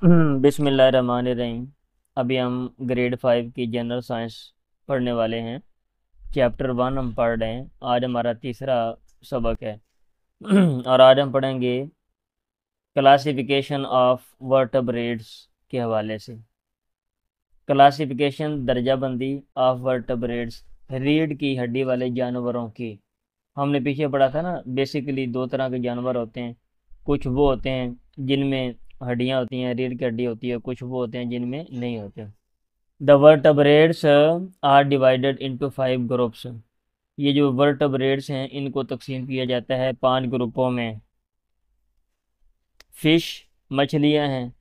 बिस्मिल्लाहिर्रहमानिर्रहीम। अभी हम ग्रेड 5 की जनरल साइंस पढ़ने वाले हैं। चैप्टर 1 हम पढ़ रहे हैं। आज हमारा तीसरा सबक है। और आज हम पढ़ेंगे क्लासिफिकेशन ऑफ वर्टेब्रेट्स के हवाले से। क्लासिफिकेशन दर्जाबंदी ऑफ वर्टेब्रेट्स, रीढ़ की हड्डी वाले जानवरों की। हमने पीछे पढ़ा था ना, बेसिकली दो तरह के जानवर होते हैं। कुछ वो होते हैं जिनमें हड्डियां होती हैं, रीढ़ की हड्डी होती है। कुछ वो होते हैं जिनमें नहीं होते। The vertebrates are divided into 5 groups. ये जो वर्टेब्रेट्स हैं इनको तकसीम किया जाता है 5 ग्रुपों में। फिश, मछलियां हैं।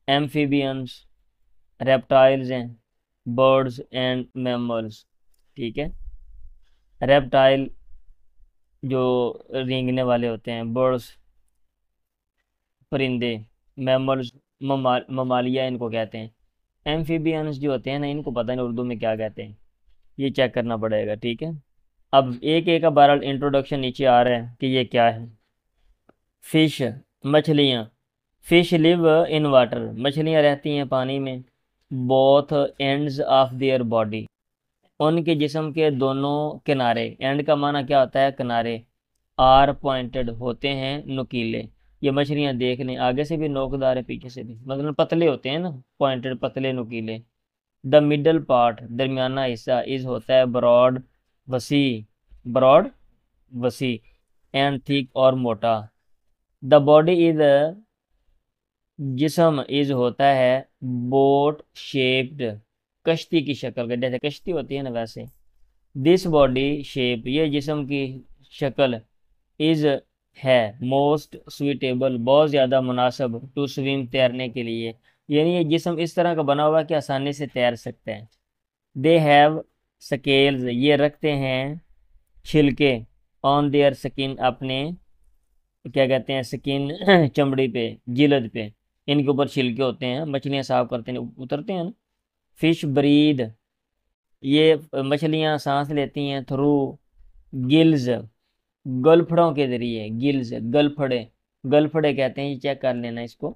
एम्फीबियंस, रेप्टाइल्स हैं। Birds and mammals. ठीक है। रेप्टाइल जो रेंगने वाले होते हैं, बर्ड्स परिंदे, मैमल्स ममालिया इनको कहते हैं। एम्फीबियंस जो होते हैं ना, इनको पता नहीं उर्दू में क्या कहते हैं, ये चेक करना पड़ेगा। ठीक है। अब एक एक का बहरहाल इंट्रोडक्शन नीचे आ रहा है कि ये क्या है। फिश, मछलियाँ। फिश लिव इन वाटर, मछलियाँ रहती हैं पानी में। Both ends of their body, उनके जिस्म के दोनों किनारे। एंड का माना क्या होता है? किनारे। आर पॉइंटेड, होते हैं नुकीले। ये मछलियाँ देख लें, आगे से भी नोकदार है, पीछे से भी, मतलब पतले होते हैं ना, पॉइंटेड, पतले, नुकीले। द मिडल पार्ट, दरमियाना हिस्सा, इज होता है ब्रॉड, वसी। ब्रॉड, वसी। एंड थिक, और मोटा। द बॉडी इज, जिस्म इज होता है बोट शेप्ड, कश्ती की शक्ल का, जैसे कश्ती होती है ना वैसे। दिस बॉडी शेप, ये जिस्म की शक्ल, इज है मोस्ट सुइटेबल, बहुत ज़्यादा मुनासिब, टू स्विम, तैरने के लिए। यानी ये जिस्म इस तरह का बना हुआ है कि आसानी से तैर सकते हैं। दे हैव स्केल्स, ये रखते हैं छिलके। ऑन देयर स्किन, अपने क्या कहते हैं, स्किन चमड़ी पे, जिल्द पे, इनके ऊपर छिलके होते हैं। मछलियाँ साफ करते हैं, उतरते हैं ना। फिश ब्रीद, ये मछलियाँ सांस लेती हैं थ्रू गिल्स, गलफड़ों के जरिए। गिल्स, गलफड़े, गलफड़े कहते हैं। ये चेक कर लेना इसको,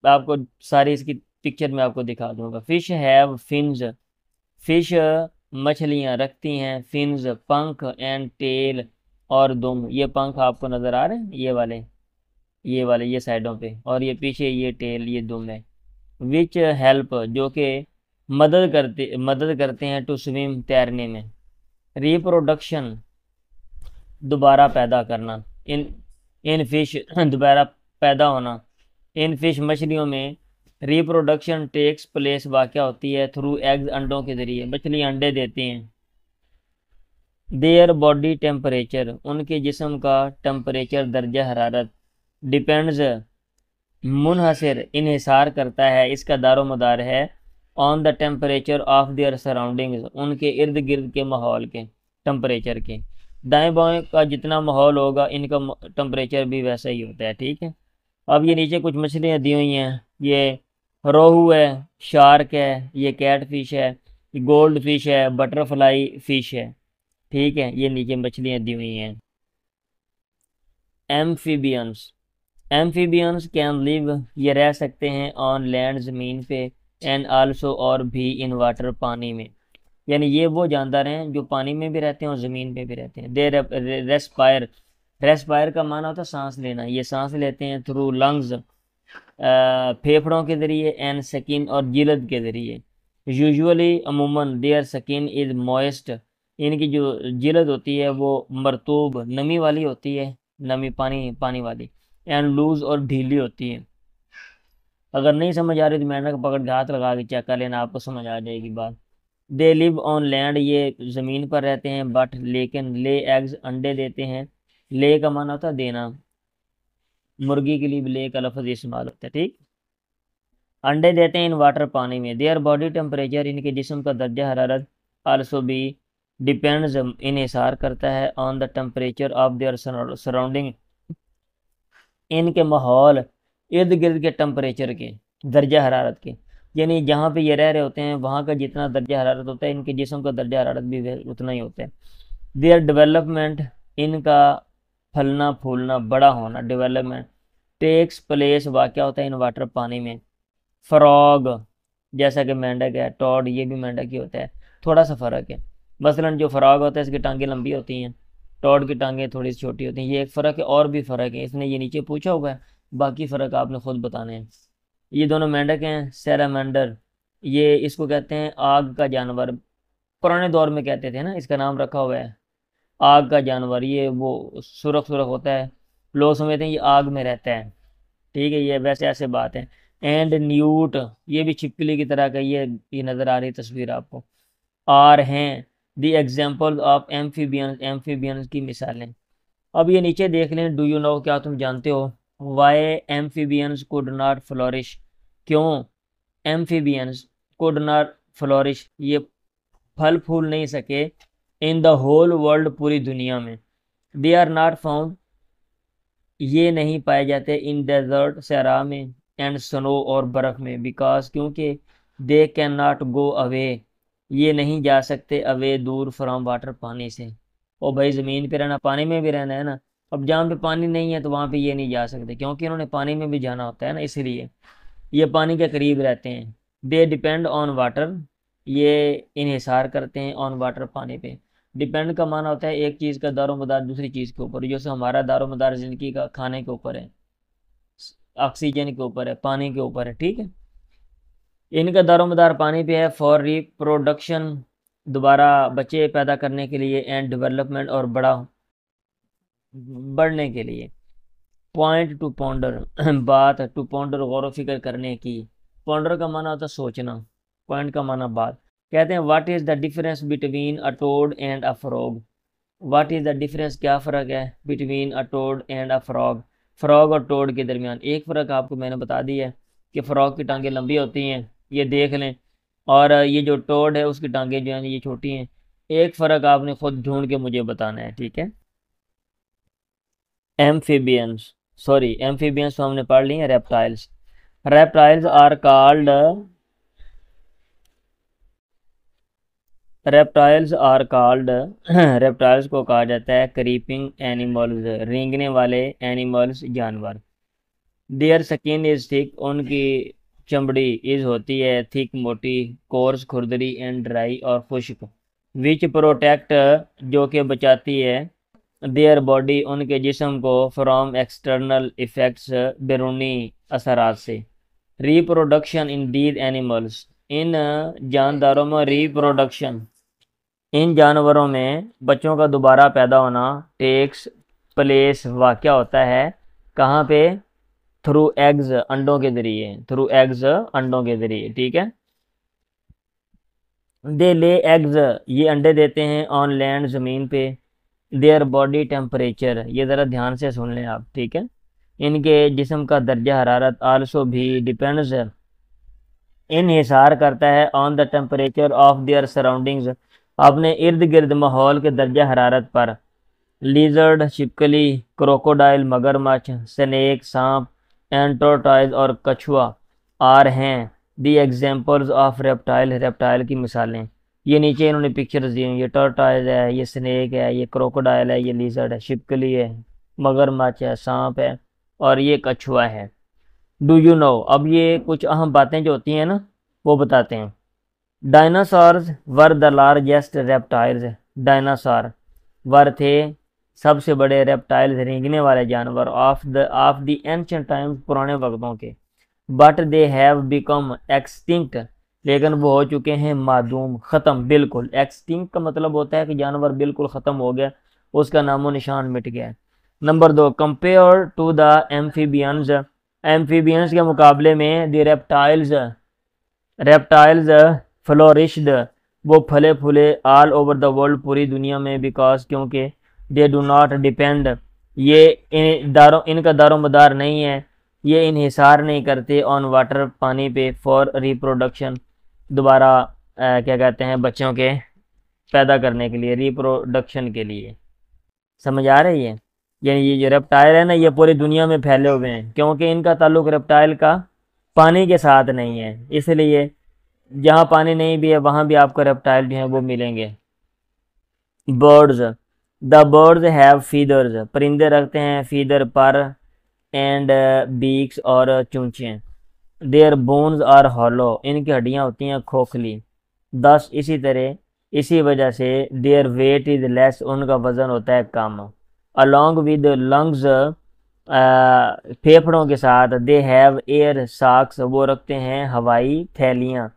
आपको सारी इसकी पिक्चर में आपको दिखा दूंगा। फिश हैव फिन्स, फिश मछलियाँ रखती हैं फिन्स, पंख, एंड टेल, और दुम। ये पंख आपको नज़र आ रहे हैं, ये वाले ये साइडों पे, और ये पीछे ये टेल, ये दुम है। विच हेल्प, जो कि मदद करते हैं टू स्विम, तैरने में। रिप्रोडक्शन, दोबारा पैदा करना। इन इन फिश दोबारा पैदा होना। इन फिश, मछलियों में रिप्रोडक्शन टेक्स प्लेस, वाक़या होती है थ्रू एग्स, अंडों के ज़रिए। मछलियाँ अंडे देती हैं। देयर बॉडी टेम्परेचर, उनके जिस्म का टेम्परेचर, दर्जा हरारत, डिपेंड्स, मुनहसर, इन्हिसार करता है, इसका दारोमदार है, on the temperature of their surroundings, उनके इर्द गिर्द के माहौल के टेम्परेचर के। दाएं बाएं का जितना माहौल होगा, इनका टेम्परेचर भी वैसा ही होता है। ठीक है। अब ये नीचे कुछ मछलियाँ दी हुई हैं। ये रोहू है, शार्क है, ये कैट फिश है, ये गोल्ड फिश है, बटरफ्लाई फिश है। ठीक है। ये नीचे मछलियाँ दी हुई हैं। एम्फीबियंस, एम्फीबियंस कैन लिव, ये रह सकते हैं ऑन लैंड, ज़मीन पे, एंड आल्सो, और भी, इन वाटर, पानी में। यानी ये वो जानदार हैं जो पानी में भी रहते हैं और ज़मीन पे भी रहते हैं। दे रेस्पायर, रेस्पायर का माना होता है सांस लेना। ये सांस लेते हैं थ्रू लंग्स, फेफड़ों के ज़रिए, एंड स्किन, और जिल्द के ज़रिए। यूजुअली, अमूमन, देयर स्किन इज़ मॉइस्ट, इनकी जो जिल्द होती है वो मरतूब, नमी वाली होती है, नमी, पानी पानी वाली। एंड लूज, और ढीली होती है। अगर नहीं समझ आ रही तो मैंने पकड़ के हाथ लगा के चेक कर लेना, आपको समझ आ जाएगी बात। दे लिव ऑन लैंड, ये ज़मीन पर रहते हैं, बट, लेकिन, ले एग्स, अंडे देते हैं। ले का माना होता है देना, मुर्गी के लिए भी ले का लफ्ज़ इस्तेमाल होता है। ठीक। अंडे देते हैं इन वाटर, पानी में। देयर बॉडी टेम्परेचर, इनके जिस्म का दर्जा हरारत, आल्सो भी, डिपेंड्स, इन्हिसार करता है, on the temperature of their surrounding, इनके माहौल, इर्द गिर्द के टेम्परेचर के, दर्जा हरारत के। यानी जहाँ पे ये रह रहे होते हैं वहाँ का जितना दर्जा हरारत होता है, इनके जिस्म का दर्जा हरारत भी उतना ही होता है। देयर डेवलपमेंट, इनका फलना फूलना, बड़ा होना, डेवलपमेंट, टेक्स प्लेस वाक़या होता है इन वाटर पानी में। फ्रॉग जैसा कि मेंढक है, टॉड ये भी मेंढक ही होता है, थोड़ा सा फ़र्क है। मसलन जो फ्रॉग होता है इसकी टांगें लंबी होती हैं, टॉड की टांगें थोड़ी सी छोटी होती हैं, ये एक फ़र्क है। और भी फ़र्क है, इसने ये नीचे पूछा हुआ है, बाकी फ़र्क आपने खुद बताने हैं। ये दोनों मेंढक हैं। सैलामेंडर, ये इसको कहते हैं आग का जानवर, पुराने दौर में कहते थे ना, इसका नाम रखा हुआ है आग का जानवर। ये वो सुरख सुरख होता है, लोग समझते हैं ये आग में रहता है, ठीक है, ये वैसे ऐसे बात है। एंड न्यूट, ये भी छिपकली की तरह का, ये नज़र आ रही तस्वीर आपको। आर हैं the example of amphibians, amphibians की मिसालें। अब ये नीचे देख लें, डू यू नो, क्या तुम जानते हो, why amphibians could not flourish, क्यों एम्फीबियंस कुड नॉट फ्लोरिश, ये फल फूल नहीं सके, इन द होल वर्ल्ड, पूरी दुनिया में। दे आर नॉट फाउंड, ये नहीं पाए जाते, इन डेजर्ट, सहरा में, एंड स्नो, और बर्फ़ में, बिकॉज, क्योंकि, they can not go away, ये नहीं जा सकते, अवे, दूर, फ्रॉम वाटर, पानी से। ओ भाई, ज़मीन पे रहना, पानी में भी रहना है ना। अब जहाँ पे पानी नहीं है तो वहाँ पे ये नहीं जा सकते, क्योंकि इन्होंने पानी में भी जाना होता है ना, इसलिए ये पानी के करीब रहते हैं। दे डिपेंड ऑन वाटर, ये इन्हिसार करते हैं, ऑन वाटर, पानी पे। डिपेंड का माना होता है एक चीज़ का दारोमदार दूसरी चीज़ के ऊपर, जैसे हमारा दारोमदार ज़िंदगी का खाने के ऊपर है, ऑक्सीजन के ऊपर है, पानी के ऊपर है, ठीक है। इनका दारोमदार पानी पे है। फॉर रिप्रोडक्शन, दोबारा बच्चे पैदा करने के लिए, एंड डेवलपमेंट, और बढ़ने के लिए। पॉइंट टू पॉन्डर, बात, टू पॉन्डर, गौर व फिक्र करने की। पॉन्डर का माना होता है सोचना, पॉइंट का माना बात। कहते हैं what is the difference between a toad and a frog, what is the difference, क्या फ़र्क है, between a toad and a frog, frog और टोड के दरमियान। एक फ़र्क आपको मैंने बता दिया है कि फ्रॉग की टांगें लंबी होती हैं, ये देख लें, और ये जो टोड है उसकी टांगें जो हैं ये छोटी हैं। एक फ़र्क आपने खुद ढूंढ के मुझे बताना है, ठीक है। एम्फीबियंस, सॉरी एम्फीबियंस तो हमने पढ़ ली है। Reptiles, reptiles are called, reptiles are called, reptiles को कहा जाता है क्रीपिंग एनिमल्स, रेंगने वाले एनिमल्स, जानवर। देयर स्किन इज थिक, उनकी चमड़ी इज होती है थिक, मोटी, कोर्स, खुरदरी, एंड ड्राई, और खुश्क, विच प्रोटेक्ट, जो कि बचाती है, देयर बॉडी, उनके जिस्म को, फ्रॉम एक्सटर्नल इफेक्ट्स, बैरूनी असरात से। रिप्रोडक्शन इन दीज एनिमल्स, इन जानदारों में रिप्रोडक्शन, इन जानवरों में बच्चों का दोबारा पैदा होना, टेक्स प्लेस वाक़या होता है, कहाँ पे, थ्रू एग्स, अंडों के ज़रिए, थ्रू एग्स, अंडों के ज़रिए, ठीक है। दे ले एग्स, ये अंडे देते हैं, ऑन लैंड, ज़मीन पे। देयर बॉडी टेम्परेचर, ये ज़रा ध्यान से सुन लें आप, ठीक है। इनके जिस्म का दर्जा हरारत, आल्सो भी, डिपेंड्स, इन्हिसार करता है, on the temperature of their surroundings, अपने इर्द गिर्द माहौल के दर्जा हरारत पर। लिजर्ड, छिपकली, क्रोकोडाइल, मगरमच्छ, स्नेक, सांप, एंड टोर्टॉइज, और कछुआ, आर हैं the examples of reptile, reptile की मिसालें। ये नीचे इन्होंने पिक्चर्स दी हैं, ये टोर्टॉइज है, ये स्नेक है, ये क्रोकोडाइल है, ये लिजर्ड है, छिपकली है, मगरमच्छ है, सांप है, और ये कछुआ है। डू यू नो, अब ये कुछ अहम बातें जो होती हैं ना वो बताते हैं। Dinosaurs were the largest reptiles, dinosaur were थे सबसे बड़े रेप्टाइल्स, रेंगने वाले जानवर, ऑफ द एंशिएंट टाइम्स, पुराने वक्तों के। But they have become extinct, लेकिन वो हो चुके हैं मादूम, ख़त्म, बिल्कुल। एक्सटिंक्ट का मतलब होता है कि जानवर बिल्कुल ख़त्म हो गया, उसका नामो निशान मिट गया। Number 2, compare to the amphibians, amphibians के मुकाबले में द रेप्टाइल्स, रेप्टाइल्स फ्लोरिश्ड, वो फले फूले, ऑल ओवर द वर्ल्ड, पूरी दुनिया में, बिकॉज, क्योंकि, दे डू नॉट डिपेंड, ये इनका दारोमदार नहीं है, ये इन्हिसार नहीं करते, ऑन वाटर, पानी पे, फॉर रिप्रोडक्शन, दोबारा क्या कहते हैं, बच्चों के पैदा करने के लिए, रिप्रोडक्शन के लिए। समझ आ रही है। यानी ये जो रेप्टाइल है ना ये पूरी दुनिया में फैले हुए हैं, क्योंकि इनका ताल्लुक रेप्टाइल का पानी के साथ नहीं है, इसलिए जहाँ पानी नहीं भी है वहाँ भी आपको रेप्टाइल जो हैं वो मिलेंगे। Birds, the birds have feathers, परिंदे रखते हैं फीदर, पर, एंड बीक्स और चूंचे। देयर बोन्स आर हॉलो, इनकी हड्डियाँ होती हैं खोखली। दस इसी तरह, इसी वजह से देयर वेट इज लेस, उनका वजन होता है कम। अलॉन्ग विद लंग्स, फेफड़ों के साथ, दे हैव एयर साक्स, वो रखते हैं हवाई थैलियाँ।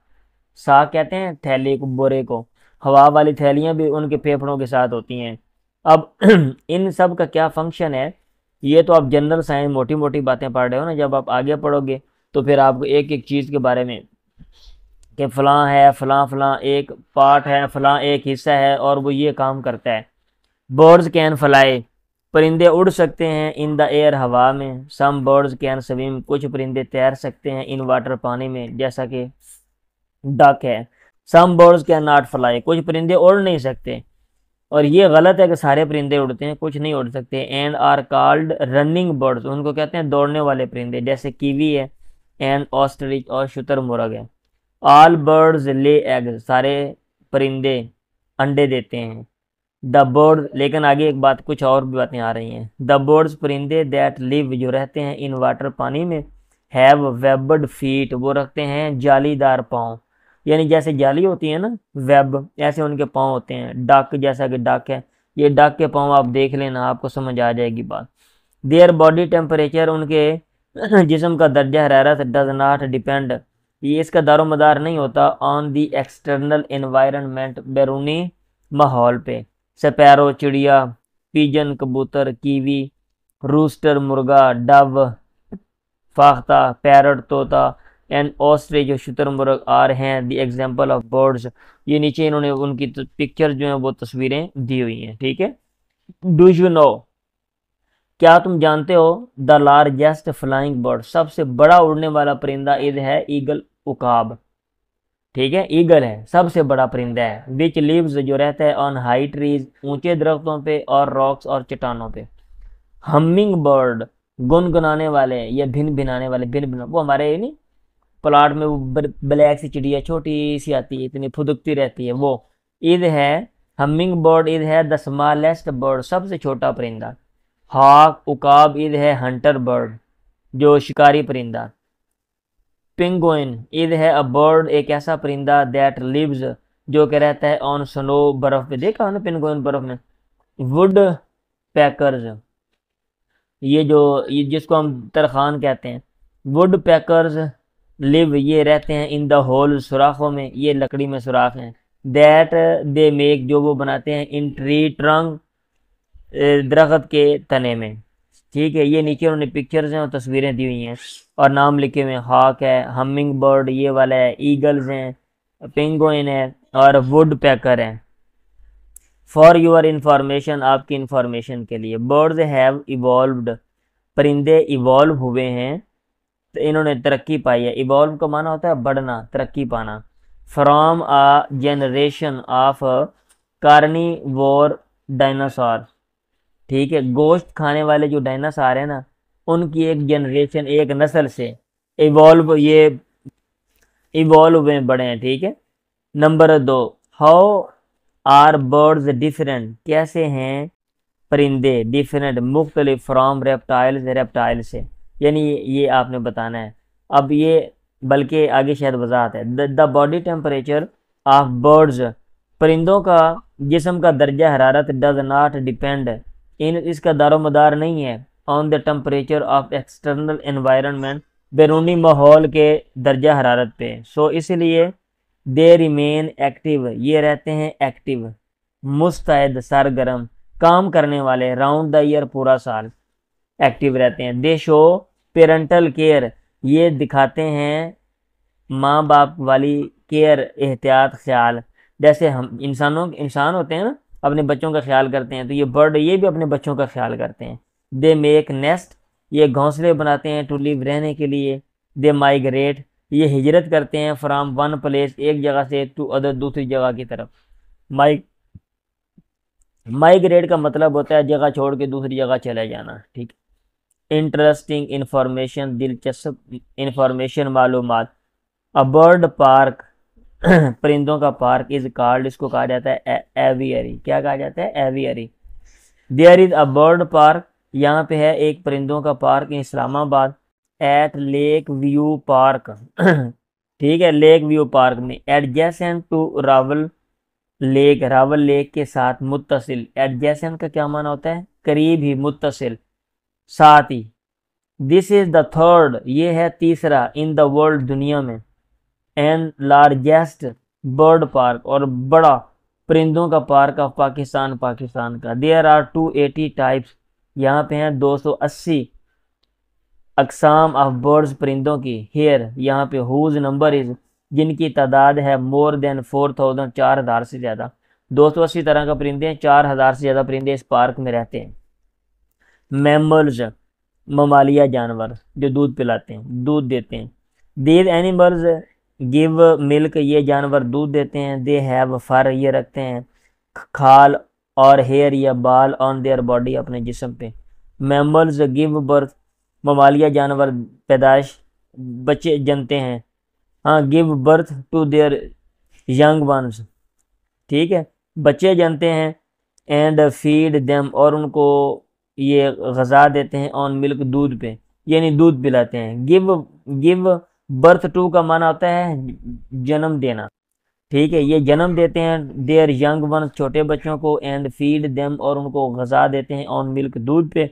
साक कहते हैं थैली को, बोरे को। हवा वाली थैलियाँ भी उनके फेफड़ों के साथ होती हैं। अब इन सब का क्या फंक्शन है, ये तो आप जनरल साइंस मोटी मोटी बातें पढ़ रहे हो ना, जब आप आगे पढ़ोगे तो फिर आपको एक एक चीज़ के बारे में कि फ़लाँ है, फ़लाँ फ़लाँ एक पार्ट है, फ़लाँ एक हिस्सा है और वो ये काम करता है। बर्ड्स कैन फ्लाई, परिंदे उड़ सकते हैं। इन द एयर, हवा में। सम बर्ड्स कैन स्विम, कुछ परिंदे तैर सकते हैं। इन वाटर, पानी में, जैसा कि डक है। Some birds can not fly, कुछ परिंदे उड़ नहीं सकते। और ये गलत है कि सारे परिंदे उड़ते हैं, कुछ नहीं उड़ सकते। And are called running birds, उनको कहते हैं दौड़ने वाले परिंदे, जैसे कीवी है एंड ऑस्ट्रिच और शुतुरमुर्ग है। ऑल बर्ड्स ले एग, सारे परिंदे अंडे देते हैं। द बर्ड, लेकिन आगे एक बात, कुछ और भी बातें आ रही हैं। द बर्ड्स, परिंदे, दैट लिव, जो रहते हैं, इन वाटर, पानी में, हैव वेबड फीट, वो रखते हैं जालीदार पाँव। यानी जैसे जाली होती है ना, वेब, ऐसे उनके पाँव होते हैं। डक, जैसा कि डक है, ये डक के पाँव आप देख लेना, आपको समझ आ जाएगी बात। देयर बॉडी टेम्परेचर, उनके जिस्म का दर्जा हरारत, डज नॉट डिपेंड, ये इसका दारोमदार नहीं होता, ऑन दी एक्सटर्नल एनवायरनमेंट, बैरूनी माहौल पे। स्पैरो, चिड़िया। पिजन, कबूतर। कीवी, रूस्टर, मुर्गा। डव, फाख्ता। पैरट, तोता। एंड ऑस्ट्रिच, शुतुरमुर्ग, आर हैं द एग्जाम्पल ऑफ बर्ड्स। ये नीचे इन्होंने उनकी पिक्चर जो है वो तस्वीरें दी हुई हैं, ठीक है। डू यू नो, क्या तुम जानते हो, द लार्जेस्ट फ्लाइंग बर्ड, सबसे बड़ा उड़ने वाला परिंदा इध है ईगल, उकाब, ठीक है, ईगल है सबसे बड़ा परिंदा है। विच लिव्स, जो रहता है, ऑन हाई ट्रीज, ऊंचे दरख्तों पे, और रॉक्स, और चट्टानों पे। हमिंग बर्ड, गुनगुनाने वाले या भिन भिनाने वाले, भिन भिन, वो हमारे नहीं प्लाट में वो ब्लैक सी चिड़िया छोटी सी आती है, इतनी फुदकती रहती है, वो ईद है। हमिंग बर्ड ईद है द स्मॉलेस्ट बर्ड, सबसे छोटा परिंदा। हॉक, उकाब ईद है हंटर बर्ड, जो शिकारी परिंदा। पिंगुइन ईद है अ बर्ड, एक ऐसा परिंदा, दैट लिव्स, जो कि रहता है, ऑन स्नो, बर्फ पे, देखा ना पिंगुइन बर्फ में। वुड पैकर्स, ये जिसको हम तरखान कहते हैं, वुड पैकर्स लिव, ये रहते हैं, इन द होल, सुराखों में, ये लकड़ी में सुराख हैं। दैट दे मेक, जो वो बनाते हैं, इन ट्री ट्रंक, दरख्त के तने में, ठीक है। ये नीचे उन्होंने पिक्चर्स हैं और तस्वीरें दी हुई हैं और नाम लिखे हुए हैं। हॉक है, हमिंग बर्ड ये वाला है, ईगल्स हैं, पेंगुइन है और वुड पैकर है। फॉर योर इंफॉर्मेशन, आपकी इंफॉर्मेशन के लिए। बर्ड्स हैव इवॉल्व्ड, परिंदे इवॉल्व हुए हैं, तो इन्होंने तरक्की पाई है। इवॉल्व का माना होता है बढ़ना, तरक्की पाना। From a generation of carnivore dinosaur, ठीक है, गोश्त खाने वाले जो डायनासोर है ना, उनकी एक जनरेशन, एक नस्ल से इवॉल्व, ये इवॉल्व हुए बड़े हैं, ठीक है। Number 2, how are birds different, कैसे हैं परिंदे डिफरेंट, मुख्तलिफ, फ्रॉम रेप्टाइल्स, रेप्टाइल से, यानी ये आपने बताना है। अब ये बल्कि आगे शायद वजाहत है। The body temperature of birds, परिंदों का जिस्म का दर्जा हरारत, डज नॉट डिपेंड, इसका दारोमदार नहीं है, on the temperature of external environment, बैरूनी माहौल के दर्जा हरारत पे। सो इसलिए दे रिमेन एक्टिव, ये रहते हैं एक्टिव, मुस्तैद, सरगर्म, काम करने वाले, राउंड द ईयर, पूरा साल एक्टिव रहते हैं। दे शो पेरेंटल केयर, ये दिखाते हैं माँ बाप वाली केयर, एहतियात, ख्याल। जैसे हम इंसान होते हैं ना, अपने बच्चों का ख्याल करते हैं, तो ये बर्ड, ये भी अपने बच्चों का ख्याल करते हैं। दे मेक नेस्ट, ये घोंसले बनाते हैं, टू लिव, रहने के लिए। दे माइग्रेट, ये हिजरत करते हैं, फ्राम वन प्लेस, एक जगह से, टू अदर, दूसरी जगह की तरफ। माइग्रेट का मतलब होता है जगह छोड़ के दूसरी जगह चले जाना, ठीक। इंटरेस्टिंग इंफॉर्मेशन, दिलचस्प इंफॉर्मेशन, मालूमात। अ बर्ड पार्क, परिंदों का पार्क, इज कॉल्ड, इसको कहा जाता है एवियरी, क्या कहा जाता है, aviary. There is a bird park, यहाँ पे है एक परिंदों का park Islamabad at lake view park ठीक है, लेक व्यू पार्क में एडजेसेंट टू रावल लेक के साथ मुत्तसिल। एडजेसेंट का क्या माना होता है? करीब ही, मुत्तसिल साथ ही। दिस इज द थर्ड, ये है तीसरा इन द वर्ल्ड, दुनिया में, एंड लार्जेस्ट बर्ड पार्क, और बड़ा परिंदों का पार्क ऑफ पाकिस्तान का। देयर आर 280 टाइप्स, यहाँ पे हैं 280 अकसाम ऑफ बर्ड्स, परिंदों की। हेयर, यहाँ पे हुज नंबर इज, जिनकी तादाद है मोर देन 4000, 4000 से ज़्यादा। 280 तरह का परिंदे हैं, 4000 से ज़्यादा परिंदे इस पार्क में रहते हैं। मैमल्स, ममालिया जानवर जो दूध पिलाते हैं, दूध देते हैं। दीज एनिमल्स गिव मिल्क, ये जानवर दूध देते हैं। दे हैव फर, ये रखते हैं खाल और हेयर या बाल ऑन देयर बॉडी, अपने जिस्म पे। मैमल्स गिव बर्थ, ममालिया जानवर पैदाइश, बच्चे जनते हैं, हाँ, give birth to their young ones, ठीक है, बच्चे जनते हैं। एंड फीड देम, और उनको ये गज़ा देते हैं, ऑन मिल्क, दूध पे, यानी दूध पिलाते हैं। गिव बर्थ टू का माना होता है जन्म देना, ठीक है, ये जन्म देते हैं देयर यंग वन, छोटे बच्चों को। एंड फीड देम, और उनको गज़ा देते हैं, ऑन मिल्क, दूध पे।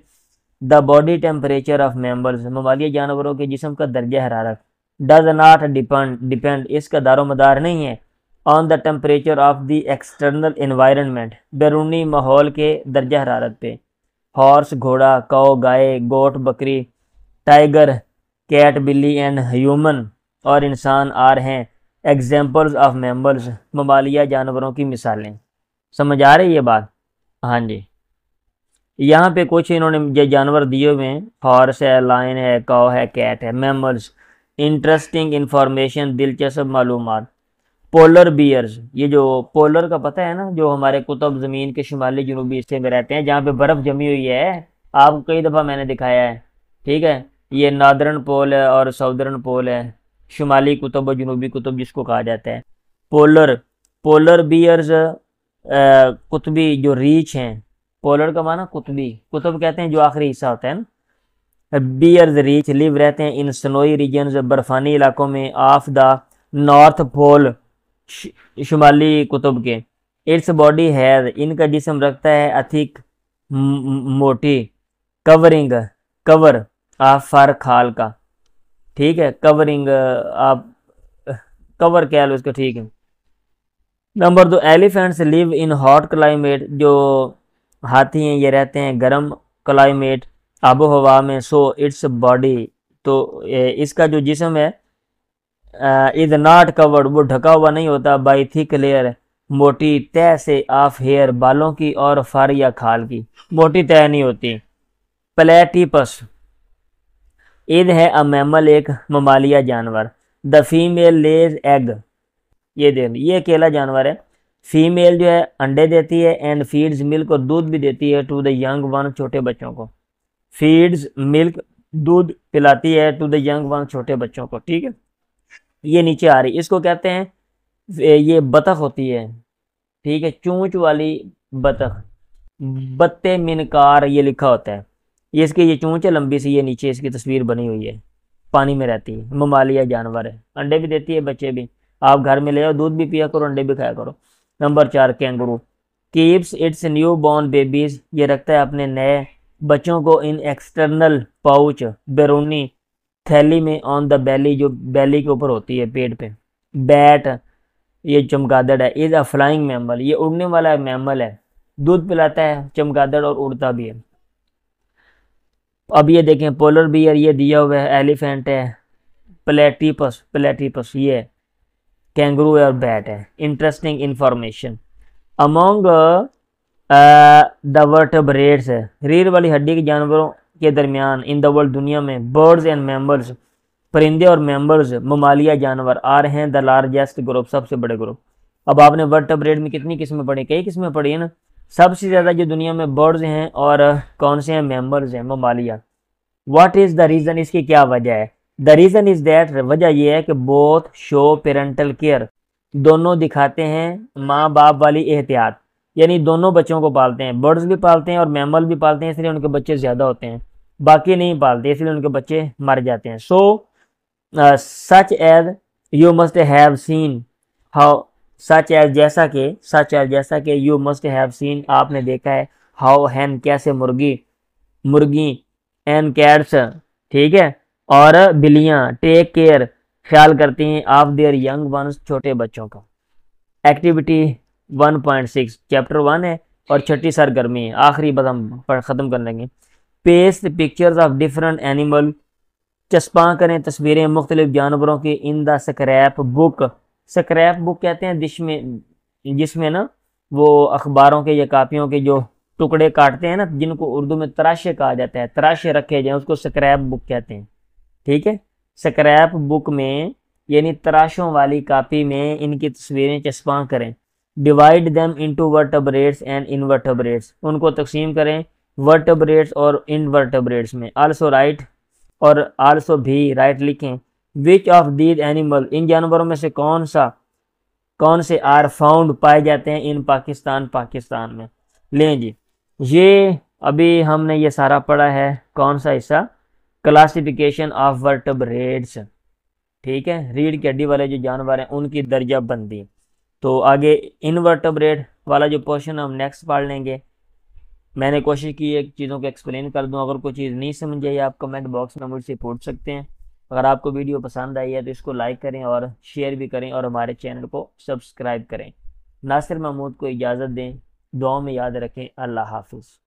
The body temperature of mammals, मवालिया जानवरों के जिस्म का दर्जा हरारत, डज नॉट डिपेंड, इसका दारोमदार नहीं है, on the temperature of the external environment, बैरूनी माहौल के दर्जा हरारत पे। हॉर्स, घोड़ा, काऊ, गाय, गोट, बकरी, टाइगर, कैट, बिल्ली, एंड ह्यूमन, और इंसान आर हैं एग्जाम्पल्स ऑफ मैमल्स, ममालिया जानवरों की मिसालें। समझ आ रही है बात? हाँ जी। यहाँ पे कुछ इन्होंने ये जानवर दिए हुए हैं, हॉर्स है, लायन है, काऊ है, कैट है। मैमल्स, इंटरेस्टिंग इंफॉर्मेशन, दिलचस्प मालूमात। पोलर बियर्स, ये जो पोलर का पता है ना, जो हमारे कुतुब ज़मीन के शुमाली जनूबी हिस्से में रहते हैं, जहाँ पे बर्फ़ जमी हुई है, आपको कई दफ़ा मैंने दिखाया है, ठीक है, ये नादर्न पोल है और साउदर्न पोल है, शुमाली कुतुब और जनूबी कुतुब जिसको कहा जाता है। पोलर बियर्स कुतबी जो रीछ हैं, पोलर का माना कुतबी, कुतुब कहते हैं जो आखिरी हिस्सा होता है ना। बियर्स रीछ लिव रहते हैं इन स्नोई रीजन्स, बर्फानी इलाकों में, ऑफ द नॉर्थ पोल, शुमाली कुतुब के। इट्स बॉडी हैज, इनका जिस्म रखता है अधिक मोटी, कवर ऑफ फर, खाल का, ठीक है, कवरिंग आप कवर कह लो इसको, ठीक है। Number 2, elephants live in hot climate, जो हाथी हैं ये रहते हैं गर्म क्लाइमेट, आबो हवा में। सो इट्स बॉडी, तो इसका जो जिस्म है इज नॉट कवर्ड, वो ढका हुआ नहीं होता, बाई थिक लेयर, मोटी तह से, ऑफ हेयर, बालों की, और फर या खाल की, मोटी तह नहीं होती। प्लेटिपस, ईद है अ मैमल, एक ममालिया जानवर। द फीमेल लेज एग, ये देख, ये अकेला जानवर है। फीमेल जो है अंडे देती है, एंड फीड्स मिल्क, और दूध भी देती है, टू द यंग वन, छोटे बच्चों को। फीड्स मिल्क, दूध पिलाती है, टू द यंग वन, छोटे बच्चों को, ठीक है। ये नीचे आ रही, इसको कहते हैं, ये बतख होती है, ठीक है, चूंच वाली बतख, बत्ते मिनकार ये लिखा होता है। ये इसकी ये चूंच है लंबी सी, ये नीचे इसकी तस्वीर बनी हुई है, पानी में रहती है, ममालिया जानवर है, अंडे भी देती है, बच्चे भी। आप घर में ले आओ, दूध भी पिया करो, अंडे भी खाया करो। Number 4, kangaroo keeps it's new born babies, ये रखता है अपने नए बच्चों को इन एक्सटर्नल पाउच, बैरूनी थैली में, ऑन द बेली, जो बेली के ऊपर होती है, पेट पे। बैट, ये चमगादड़ है, इज अ फ्लाइंग मैमल, ये उड़ने वाला मैमल है, दूध पिलाता है चमगादड़ और उड़ता भी है। अब ये देखें, पोलर बियर ये दिया हुआ है, एलिफेंट है, प्लेटिपस ये कैंगरू है, और बैट है। Interesting information among the vertebrates, रीढ़ वाली हड्डी के जानवरों के दरमियान, इन द वर्ल्ड, दुनिया में, बर्ड्स एंड मैमल्स, परिंदे और मैमल्स, ममालिया जानवर, आ रहे हैं द लार्जेस्ट ग्रुप, सबसे बड़े ग्रुप। अब आपने वर्टेब्रेट में कितनी किस्में पढ़ी? कई किस्में पढ़ी है ना। सबसे ज़्यादा जो दुनिया में बर्ड्स हैं, और कौन से हैं? मैमल्स हैं, ममालिया। व्हाट इज़ द रीज़न, इसकी क्या वजह है? द रीज़न इज़ दैट, वजह यह है कि बोथ शो पेरेंटल केयर, दोनों दिखाते हैं माँ बाप वाली एहतियात। यानी दोनों बच्चों को पालते हैं, बर्ड्स भी पालते हैं और मैमल भी पालते हैं, इसलिए उनके बच्चे ज़्यादा होते हैं, बाकी नहीं पालते इसलिए उनके बच्चे मर जाते हैं। So such as you must have seen how, such as जैसा कि यू मस्ट हैव सीन आपने देखा है, हाउ हैन कैसे मुर्गी एंड कैट्स ठीक है, और बिल्लियां टेक केयर ख्याल करती हैं ऑफ देयर यंग वंस छोटे बच्चों का। एक्टिविटी 1.6 चैप्टर 1 है और छठी सरगर्मी है, आखिरी बात हम ख़त्म कर लेंगे। Paste pictures of different animal, चस्पा करें तस्वीरें मुख्तलिफ जानवरों की in the scrap book. Scrap book कहते हैं जिसमें ना वो अखबारों के या कापियों के जो टुकड़े काटते हैं ना, जिनको उर्दू में तराशे कहा जाता है, तराशे रखे जाए उसको स्क्रैप बुक कहते हैं। ठीक है, स्क्रैप बुक में यानी तराशों वाली कापी में इनकी तस्वीरें चस्पा करें। Divide them into vertebrates and invertebrates, उनको तकसीम करें वर्टेब्रेट्स और इनवर्टेब्रेट्स में। आल्सो राइट, और आल्सो भी राइट लिखें। विच ऑफ दीज एनिमल, इन जानवरों में से कौन से आर फाउंड पाए जाते हैं इन पाकिस्तान में। लें जी, ये अभी हमने ये सारा पढ़ा है, कौन सा हिस्सा, क्लासिफिकेशन ऑफ वर्टेब्रेट्स। ठीक है, रीढ़ की हड्डी वाले जो जानवर हैं उनकी दर्जा बंदी। तो आगे इनवर्टेब्रेट वाला जो पोर्शन हम नेक्स्ट पढ़ लेंगे। मैंने कोशिश की है चीज़ों को एक्सप्लेन कर दूं, अगर कोई चीज़ नहीं समझ आई आप कमेंट बॉक्स में मुझसे पूछ सकते हैं। अगर आपको वीडियो पसंद आई है तो इसको लाइक करें और शेयर भी करें और हमारे चैनल को सब्सक्राइब करें। नासिर महमूद को इजाज़त दें, दुआ में याद रखें। अल्लाह हाफिज़।